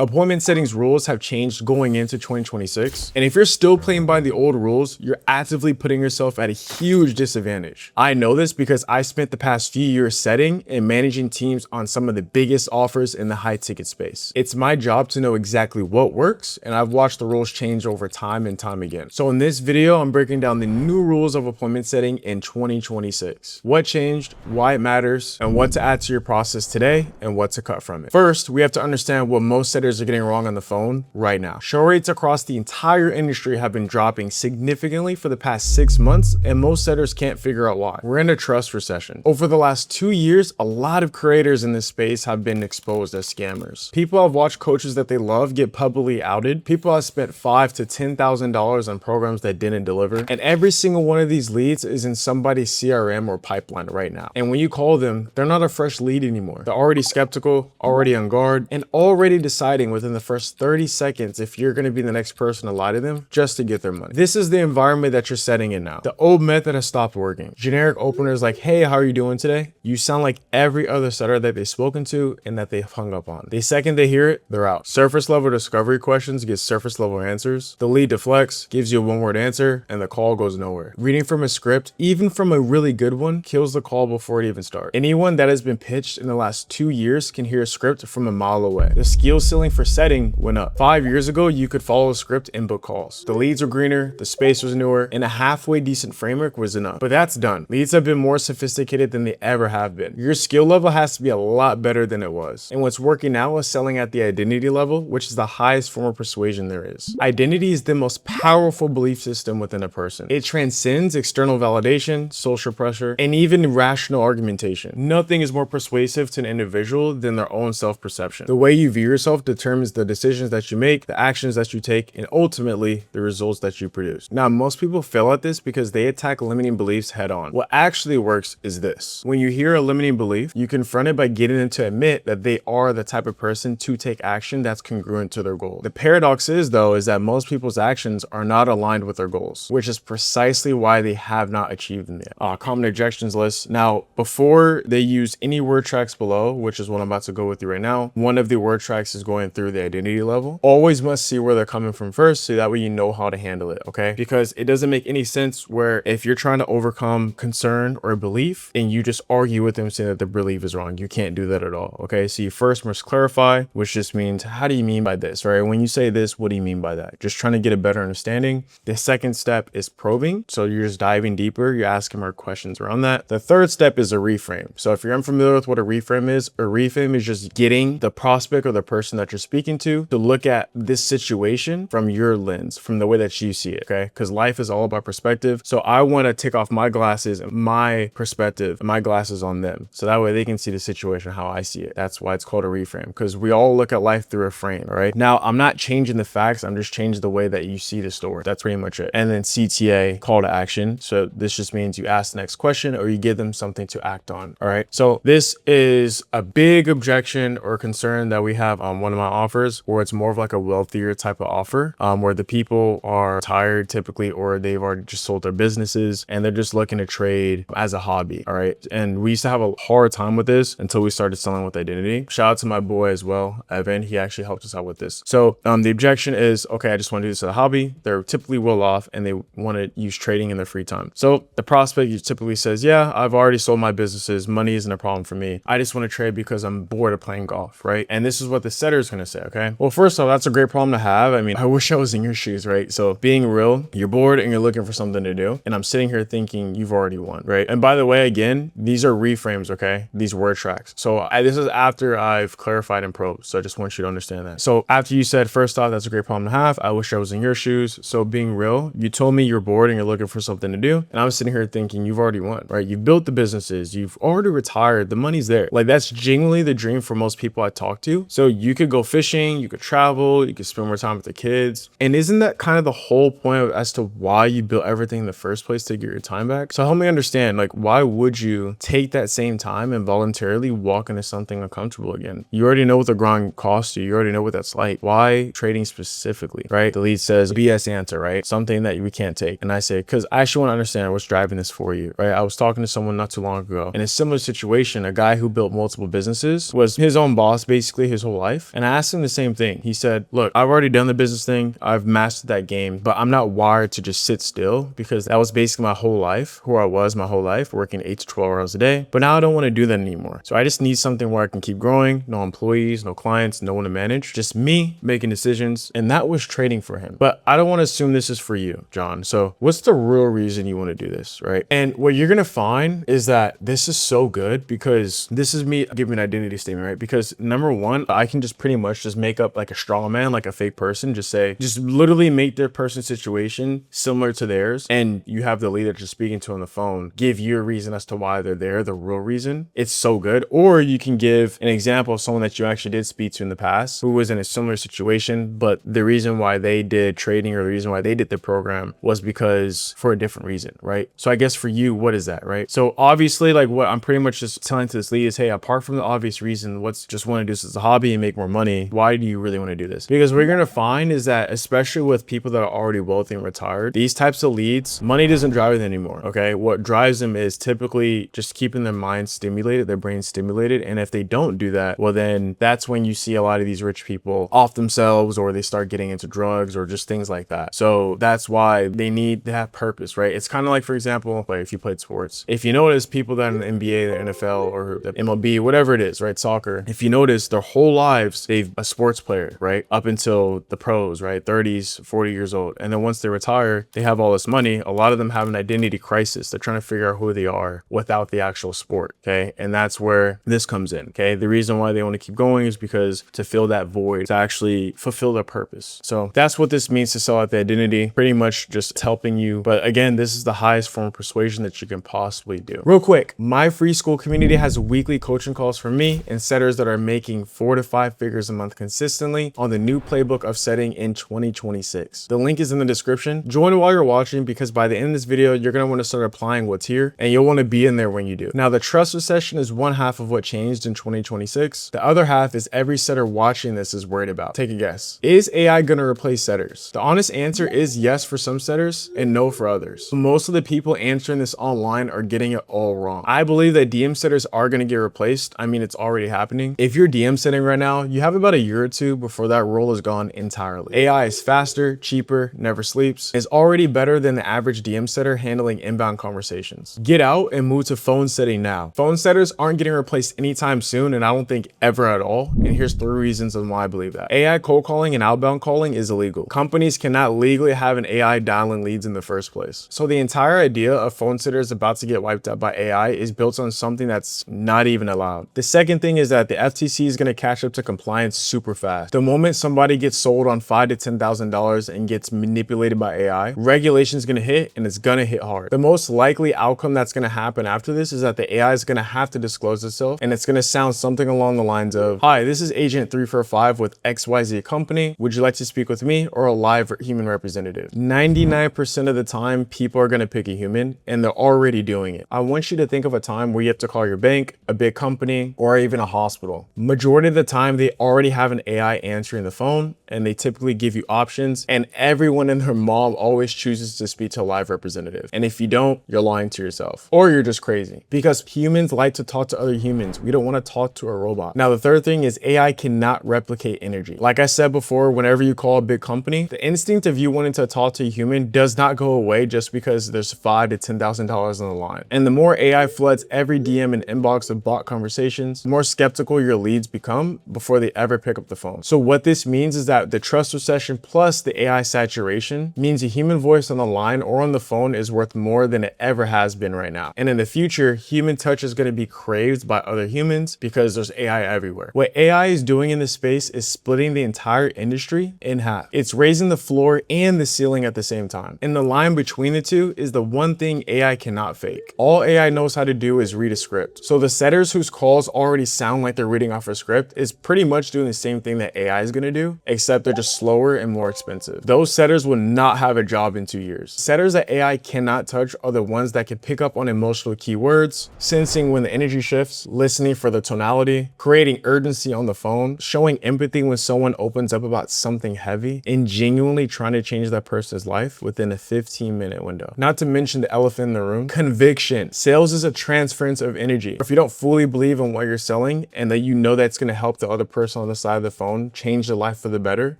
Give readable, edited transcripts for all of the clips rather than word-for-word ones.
Appointment settings rules have changed going into 2026, and if you're still playing by the old rules, you're actively putting yourself at a huge disadvantage. I know this because I spent the past few years setting and managing teams on some of the biggest offers in the high ticket space. It's my job to know exactly what works, and I've watched the rules change over time and time again. So in this video, I'm breaking down the new rules of appointment setting in 2026. What changed, why it matters, and what to add to your process today, and what to cut from it. First, we have to understand what most setters are getting wrong on the phone right now. Show rates across the entire industry have been dropping significantly for the past 6 months, and most setters can't figure out why. We're in a trust recession. Over the last 2 years, a lot of creators in this space have been exposed as scammers. People have watched coaches that they love get publicly outed. People have spent $5,000 to $10,000 on programs that didn't deliver, and every single one of these leads is in somebody's CRM or pipeline right now. And when you call them, they're not a fresh lead anymore. They're already skeptical, already on guard, and already deciding within the first 30 seconds if you're going to be the next person to lie to them just to get their money. This is the environment that you're setting in now. The old method has stopped working. Generic openers like, hey, how are you doing today? You sound like every other setter that they've spoken to and that they've hung up on. The second they hear it, they're out. Surface level discovery questions get surface level answers. The lead deflects, gives you a one-word answer, and the call goes nowhere. Reading from a script, even from a really good one, kills the call before it even starts. Anyone that has been pitched in the last 2 years can hear a script from a mile away. The skill ceiling for setting went up. 5 years ago, you could follow a script and book calls. The leads were greener, the space was newer, and a halfway decent framework was enough. But that's done. Leads have been more sophisticated than they ever have been. Your skill level has to be a lot better than it was. And what's working now is selling at the identity level, which is the highest form of persuasion there is. Identity is the most powerful belief system within a person. It transcends external validation, social pressure, and even rational argumentation. Nothing is more persuasive to an individual than their own self-perception. The way you view yourself determines the decisions that you make, the actions that you take, and ultimately the results that you produce. Now, most people fail at this because they attack limiting beliefs head on. What actually works is this. When you hear a limiting belief, you confront it by getting them to admit that they are the type of person to take action that's congruent to their goal. The paradox is, though, is that most people's actions are not aligned with their goals, which is precisely why they have not achieved them yet. Common objections list. Now, before they use any word tracks below, which is what I'm about to go with you right now, one of the word tracks is going through the identity level. Always must see where they're coming from first, so that way you know how to handle it, okay? Because it doesn't make any sense where if you're trying to overcome concern or belief and you just argue with them saying that the belief is wrong, you can't do that at all, okay? So you first must clarify, which just means, how do you mean by this, right? When you say this, what do you mean by that? Just trying to get a better understanding. The second step is probing. So you're just diving deeper. You're asking more questions around that. The third step is a reframe. So if you're unfamiliar with what a reframe is just getting the prospect or the person that you're speaking to look at this situation from your lens, from the way that you see it, okay? Because life is all about perspective. So I want to take off my glasses, my perspective, my glasses on them. So that way they can see the situation how I see it. That's why it's called a reframe, because we all look at life through a frame, all right? Now, I'm not changing the facts. I'm just changing the way that you see the story. That's pretty much it. And then CTA, call to action. So this just means you ask the next question or you give them something to act on, all right? So this is a big objection or concern that we have on one of my offers, where it's more of like a wealthier type of offer, where the people are tired typically, or they've already just sold their businesses and they're just looking to trade as a hobby, all right? And we used to have a hard time with this until we started selling with identity. Shout out to my boy as well, Evan. He actually helped us out with this. So the objection is, okay, I just want to do this as a hobby. They're typically well off and they want to use trading in their free time. So the prospect typically says, yeah, I've already sold my businesses. Money isn't a problem for me. I just want to trade because I'm bored of playing golf, right? And this is what the setter is going to say, okay? Well, first off, that's a great problem to have. I mean, I wish I was in your shoes, right? So being real, you're bored and you're looking for something to do. And I'm sitting here thinking you've already won, right? And by the way, again, these are reframes, okay? These word tracks. So this is after I've clarified and probed. So I just want you to understand that. So after you said, first off, that's a great problem to have. I wish I was in your shoes. So being real, you told me you're bored and you're looking for something to do. And I'm sitting here thinking you've already won, right? You've built the businesses. You've already retired. The money's there. Like, that's genuinely the dream for most people I talk to. So you could go fishing, you could travel, you could spend more time with the kids. And isn't that kind of the whole point as to why you built everything in the first place, to get your time back? So help me understand, like, why would you take that same time and voluntarily walk into something uncomfortable again? You already know what the grind costs you. You already know what that's like. Why trading specifically, right? The lead says BS answer, right? Something that we can't take. And I say, because I actually want to understand what's driving this for you, right? I was talking to someone not too long ago in a similar situation. A guy who built multiple businesses was his own boss basically his whole life. And I asked him the same thing. He said, look, I've already done the business thing. I've mastered that game, but I'm not wired to just sit still, because that was basically my whole life, who I was my whole life, working 8 to 12 hours a day. But now I don't want to do that anymore. So I just need something where I can keep growing, no employees, no clients, no one to manage, just me making decisions. And that was trading for him. But I don't want to assume this is for you, John. So what's the real reason you want to do this, right? And what you're going to find is that this is so good, because this is me giving an identity statement, right? Because number one, I can just pretty much just make up like a straw man, like a fake person, just literally make their person's situation similar to theirs. And you have the lead that you're speaking to on the phone give you a reason as to why they're there, the real reason. It's so good. Or you can give an example of someone that you actually did speak to in the past who was in a similar situation, but the reason why they did trading, or the reason why they did the program, was because for a different reason, right? So I guess for you, what is that, right? So obviously, like, what I'm pretty much just telling to this lead is, hey, apart from the obvious reason, what's just want to do this as a hobby and make more money, why do you really want to do this? Because what you're going to find is that, especially with people that are already wealthy and retired, these types of leads, money doesn't drive them anymore, okay? What drives them is typically just keeping their mind stimulated, their brain stimulated. And if they don't do that, well, then that's when you see a lot of these rich people off themselves, or they start getting into drugs, or just things like that. So that's why they need to have purpose, right? It's kind of like, for example, like if you played sports, if you notice people that in the NBA, the NFL, or the MLB, whatever it is, right? Soccer, if you notice their whole lives, they've a sports player, right? Up until the pros, right? 30s, 40 years old. And then once they retire, they have all this money. A lot of them have an identity crisis. They're trying to figure out who they are without the actual sport. Okay. And that's where this comes in. Okay. The reason why they want to keep going is because to fill that void, to actually fulfill their purpose. So that's what this means to sell out the identity. Pretty much just helping you. But again, this is the highest form of persuasion that you can possibly do. Real quick, my free school community has weekly coaching calls for me and setters that are making 4 to 5 figures a month consistently on the new playbook of setting in 2026. The link is in the description. Join while you're watching, because by the end of this video, you're going to want to start applying what's here, and you'll want to be in there when you do. Now, the trust recession is one half of what changed in 2026. The other half is every setter watching this is worried about. Take a guess. Is AI going to replace setters? The honest answer is yes for some setters and no for others. Most of the people answering this online are getting it all wrong. I believe that DM setters are going to get replaced. I mean, it's already happening. If you're DM setting right now, you have about a year or two before that role is gone entirely. AI is faster, cheaper, never sleeps, is already better than the average DM setter handling inbound conversations. Get out and move to phone setting now. Phone setters aren't getting replaced anytime soon, and I don't think ever at all. And here's 3 reasons on why I believe that. AI cold calling and outbound calling is illegal. Companies cannot legally have an AI dialing leads in the first place. So the entire idea of phone sitters about to get wiped out by AI is built on something that's not even allowed. The second thing is that the FTC is going to catch up to compliance super fast. The moment somebody gets sold on $5,000 to $10,000 and gets manipulated by AI, regulation is going to hit, and it's going to hit hard. The most likely outcome that's going to happen after this is that the AI is going to have to disclose itself, and it's going to sound something along the lines of, hi, this is Agent 345 with XYZ company. Would you like to speak with me or a live human representative? 99% of the time, people are going to pick a human, and they're already doing it. I want you to think of a time where you have to call your bank, a big company, or even a hospital. Majority of the time, they already have an AI answering the phone, and they typically give you options, and everyone and their mom always chooses to speak to a live representative. And if you don't, you're lying to yourself, or you're just crazy, because humans like to talk to other humans. We don't want to talk to a robot. Now, the third thing is AI cannot replicate energy. Like I said before, whenever you call a big company, the instinct of you wanting to talk to a human does not go away just because there's $5,000 to $10,000 on the line. And the more AI floods every DM and inbox of bot conversations, the more skeptical your leads become before they ever pick up the phone. So what this means is that the trust recession plus the AI saturation means a human voice on the line or on the phone is worth more than it ever has been right now. And in the future, human touch is going to be craved by other humans because there's AI everywhere. What AI is doing in this space is splitting the entire industry in half. It's raising the floor and the ceiling at the same time. And the line between the two is the one thing AI cannot fake. All AI knows how to do is read a script. So the setters whose calls already sound like they're reading off a script is pretty much doing the same thing that AI is going to do, except they're just slower and more expensive. Those setters will not have a job in 2 years. Setters that AI cannot touch are the ones that can pick up on emotional keywords, sensing when the energy shifts, listening for the tonality, creating urgency on the phone, showing empathy when someone opens up about something heavy, and genuinely trying to change that person's life within a 15-minute window. Not to mention the elephant in the room, conviction. Sales is a transference of energy. If you don't fully believe in what you're selling and that you know that's going to help the other person on the side of the phone changed their life for the better,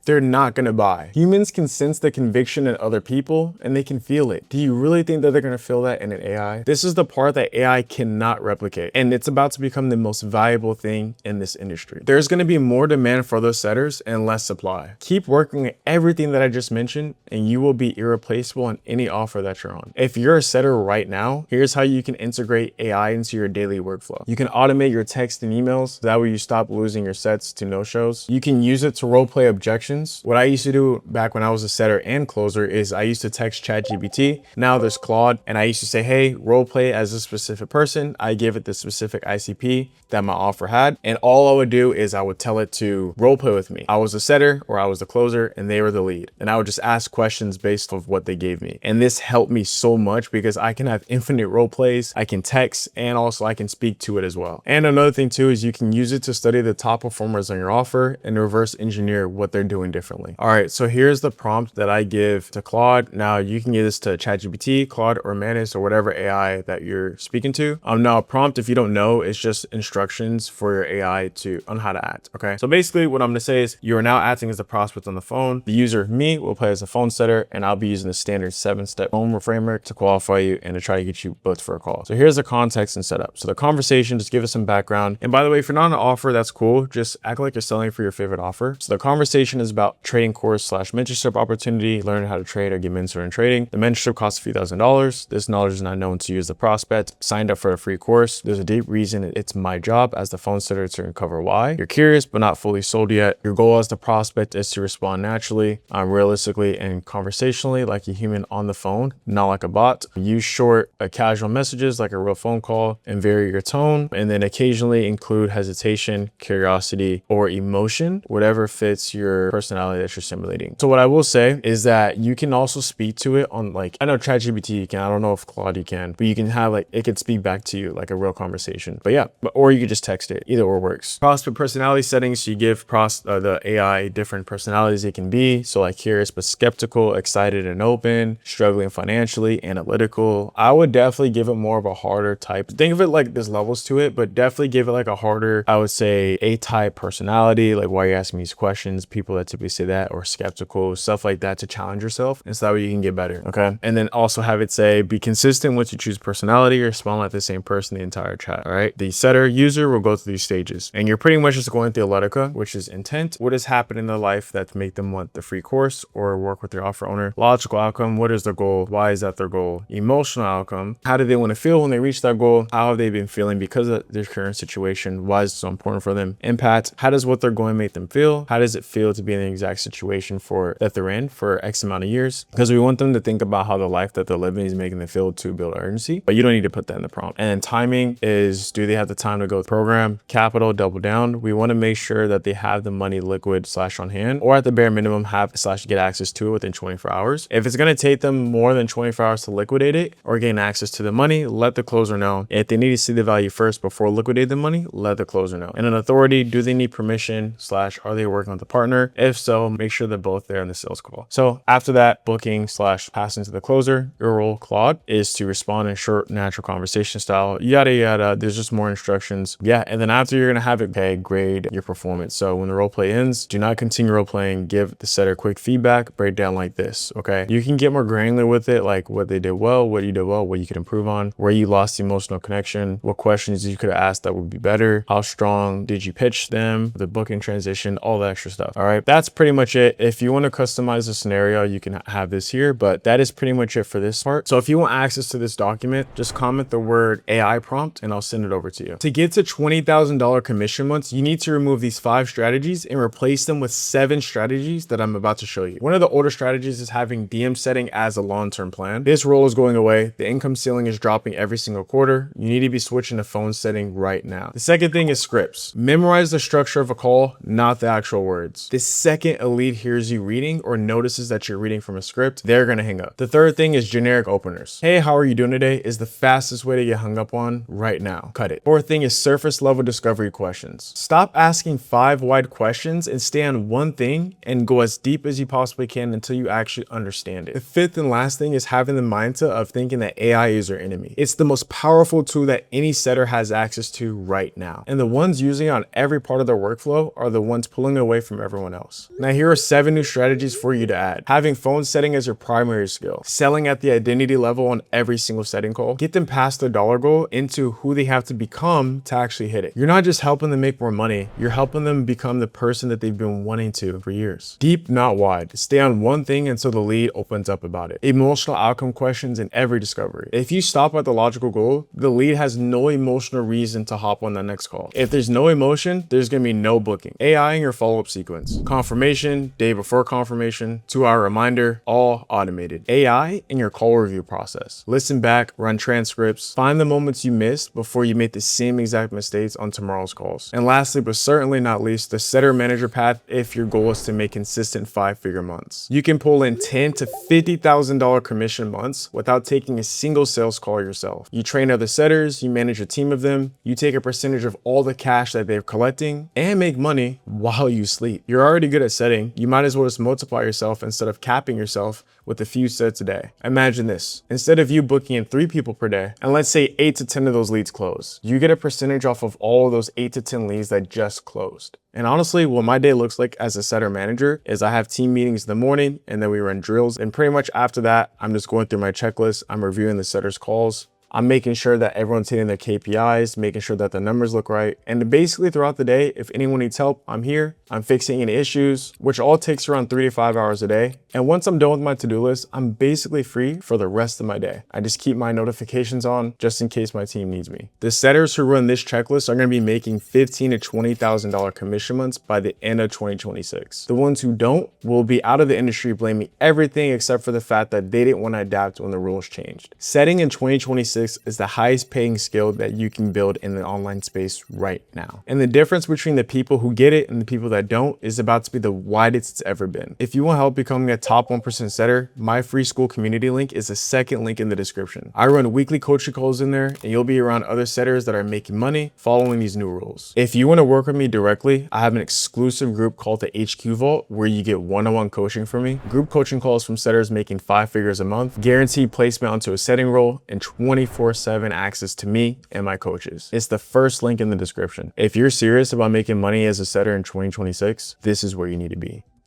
they're not gonna buy. Humans can sense the conviction in other people and they can feel it. Do you really think that they're gonna feel that in an AI? This is the part that AI cannot replicate, and it's about to become the most valuable thing in this industry. There's gonna be more demand for those setters and less supply. Keep working at everything that I just mentioned and you will be irreplaceable on any offer that you're on. If you're a setter right now, here's how you can integrate AI into your daily workflow. You can automate your text and emails. That way you stop losing your sets to no-shows. You can use it to role-play objections. What I used to do back when I was a setter and closer is I used to text ChatGPT. Now there's Claude, and I used to say, hey, role-play as a specific person. I give it the specific ICP that my offer had, and all I would do is I would tell it to role-play with me. I was a setter or I was the closer and they were the lead, and I would just ask questions based off what they gave me. And this helped me so much because I can have infinite role plays, I can text, and also I can speak to it as well. And another thing too is you can use it to study the top performers on your offer and reverse engineer what they're doing differently. All right, so here's the prompt that I give to Claude. Now you can give this to ChatGPT, Claude, or Manus, or whatever AI that you're speaking to. Now a prompt, if you don't know, it's just instructions for your AI on how to act. Okay, so basically what I'm gonna say is you are now acting as the prospect on the phone. The user, me, will play as a phone setter, and I'll be using the standard 7-step phone framework to qualify you and to try to get you booked for a call. So here's the context and setup. So the conversation, just give us some background. And by the way, if you're not on an offer, that's cool. Just act like you're selling for your favorite offer. So the conversation is about trading course / mentorship opportunity, learning how to trade or get mentored in trading. The mentorship costs a few $1,000s. This knowledge is not known to you as the prospect. Signed up for a free course. There's a deep reason it's my job as the phone setter to uncover why. You're curious, but not fully sold yet. Your goal as the prospect is to respond naturally, realistically, and conversationally like a human on the phone, not like a bot. Use short, casual messages like a real phone call and vary your tone, and then occasionally include hesitation, curiosity, or emotion, whatever fits your personality that you're simulating. So what I will say is that you can also speak to it on, like, I know ChatGPT you can, I don't know if Claude you can, but you can have, like, it could speak back to you like a real conversation. But yeah, or you could just text it. Either or works. Prospect personality settings, so you give the AI different personalities it can be. So like curious but skeptical, excited and open, struggling financially, analytical. I would definitely give it more of a harder type. Think of it like there's levels to it, but definitely give it like a harder, I would say, A-type personality. Like, why are you asking me these questions? People that typically say that, or skeptical, stuff like that, to challenge yourself. And so that way you can get better. Okay. And then also have it say, be consistent once you choose personality, or respond like the same person the entire chat. All right. The setter user will go through these stages, and you're pretty much just going through Theoretica, which is intent. What has happened in their life that make them want the free course or work with their offer owner? Logical outcome. What is their goal? Why is that their goal? Emotional outcome. How do they want to feel when they reach that goal? How have they been feeling because of their current situation? Why is it so important for them? Impact. How does what they're going make them feel? How does it feel to be in the exact situation that they're in for X amount of years? Because we want them to think about how the life that they're living is making them feel to build urgency, but you don't need to put that in the prompt. And then timing is, do they have the time to go program? Capital, double down. We want to make sure that they have the money liquid / on hand, or at the bare minimum have / get access to it within 24 hours. If it's going to take them more than 24 hours to liquidate it or gain access to the money, let the closer know. If they need to see the value first before liquidating the money, let the closer know. And an authority, do they need permission / are they working with the partner? If so, make sure they're both there in the sales call. So after that, booking / passing to the closer, your role, Claude, is to respond in short, natural conversation style, yada yada. There's just more instructions. Yeah. And then after, you're going to have it grade your performance. So when the role play ends, do not continue role playing. Give the setter quick feedback, breakdown like this. Okay. You can get more granular with it, like what they did well, what you did well, what you could improve on, where you lost the emotional connection, what questions you could have asked that would be better, how strong did you pitch them, the booking transition, all that extra stuff. All right. That's pretty much it. If you want to customize the scenario, you can have this here, but that is pretty much it for this part. So if you want access to this document, just comment the word AI prompt and I'll send it over to you. To get to $20,000 commission months, you need to remove these 5 strategies and replace them with 7 strategies that I'm about to show you. One of the older strategies is having DM setting as a long-term plan. This role is going away. The income ceiling is dropping every single quarter. You need to be switching to phone setting right now. The second thing is scripts. Memorize the structure of a call, not the actual words. The second a lead hears you reading or notices that you're reading from a script, they're going to hang up. The third thing is generic openers. Hey, how are you doing today? Is the fastest way to get hung up on right now. Cut it. Fourth thing is surface level discovery questions. Stop asking 5 wide questions and stay on one thing and go as deep as you possibly can until you actually understand it. The fifth and last thing is having the mindset of thinking that AI is your enemy. It's the most powerful tool that any setter has access to right now. And the ones using it on every part of their workflow are the ones pulling away from everyone else. Now here are 7 new strategies for you to add. Having phone setting as your primary skill. Selling at the identity level on every single setting call. Get them past their dollar goal into who they have to become to actually hit it. You're not just helping them make more money, you're helping them become the person that they've been wanting to for years. Deep, not wide. Stay on one thing until the lead opens up about it. Emotional outcome questions in every discovery. If you stop at the logical goal, the lead has no emotional reason to hop on that next call. If there's no emotion, there's gonna be no booking. AI in your follow-up sequence. Confirmation, day before confirmation, 2-hour reminder, all automated. AI in your call review process. Listen back, run transcripts, find the moments you missed before you make the same exact mistakes on tomorrow's calls. And lastly, but certainly not least, the setter manager path if your goal is to make consistent 5-figure months. You can pull in $10,000 to $50,000 commission months without taking a single sales call yourself. You train other setters, you manage a team of them, you take a percentage of all the cash that they're collecting, and make money while you sleep. You're already good at setting, you might as well just multiply yourself instead of capping yourself with a few sets a day. Imagine this, instead of you booking in 3 people per day, and let's say 8 to 10 of those leads close, you get a percentage off of all of those 8 to 10 leads that just closed. And honestly, what my day looks like as a setter manager is I have team meetings in the morning and then we run drills. And pretty much after that, I'm just going through my checklist. I'm reviewing the setter's calls. I'm making sure that everyone's hitting their KPIs, making sure that the numbers look right. And basically throughout the day, if anyone needs help, I'm here. I'm fixing any issues, which all takes around 3 to 5 hours a day. And once I'm done with my to-do list, I'm basically free for the rest of my day. I just keep my notifications on just in case my team needs me. The setters who run this checklist are gonna be making $15,000 to $20,000 commission months by the end of 2026. The ones who don't will be out of the industry blaming everything except for the fact that they didn't want to adapt when the rules changed. Setting in 2026 is the highest paying skill that you can build in the online space right now. And the difference between the people who get it and the people that don't is about to be the widest it's ever been. If you want help becoming a top 1% setter, my free school community link is the second link in the description. I run weekly coaching calls in there and you'll be around other setters that are making money following these new rules. If you want to work with me directly, I have an exclusive group called the HQ Vault where you get one-on-one coaching from me, group coaching calls from setters making 5 figures a month, guaranteed placement onto a setting role, and 24/7 access to me and my coaches. It's the first link in the description. If you're serious about making money as a setter in 2026, this is where you need to be.